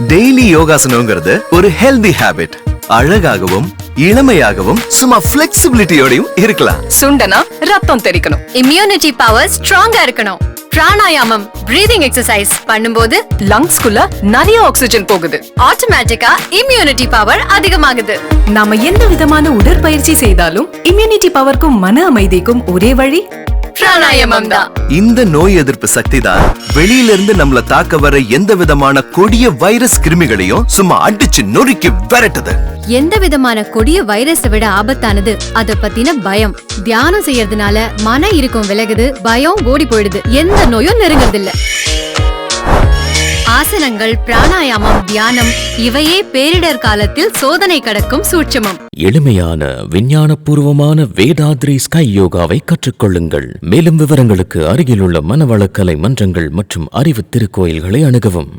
Daily யோகாசனம்ங்கிறது ஒரு healthy habit. அழகாகவும் இளமையாகவும் சும்மா பிளெக்சிபிலிட்டியோடையும் இருக்கலாம். சுண்டனா ரத்தம் தெறிக்கணும், இம்யூனிட்டி பவர் ஸ்ட்ராங்கா இருக்கணும். பிராணாயாமம் பிரீதிங் எக்ஸசைஸ் பண்ணும்போது லங்ஸ்குள்ள நிறைய ஆக்சிஜன் போகுது, ஆட்டோமேட்டிக்கா இம்யூனிட்டி பவர் அதிகமாகுது. நாம எந்த விதமான உடற்பயிற்சி செய்தாலும் இம்யூனிட்டி பவர்க்கும் மன அமைதிக்கும் ஒரே வழி பிராணாயாமம் தான். இந்த நோய் எதிர்ப்பு சக்தி தான் வெளியிலிருந்து நம்மள தாக்க வர எந்த விதமான கொடிய வைரஸ் கிருமிகளையும் சும்மா அடிச்சு நொறுக்கி விரட்டுது. எந்த விதமான கொடிய வைரஸை விட ஆபத்தானது அத பத்தின பயம். தியானம் செய்யறதுனால மன இறுக்கம் விலகுது, பயம் ஓடி போயிடுது, எந்த நோயும் நெருங்குறதில்ல. ஆசனங்கள், பிராணாயாமம், தியானம் இவையே பேரிடர் காலத்தில் சோதனை கடக்கும் சூட்சுமம். எளிமையான விஞ்ஞானபூர்வமான வேதாத்ரி ஸ்கை யோகாவை கற்றுக்கொள்ளுங்கள். மேலும் விவரங்களுக்கு அருகிலுள்ள மனவளக்கலை மன்றங்கள் மற்றும் அறிவு திருக்கோயில்களை அணுகவும்.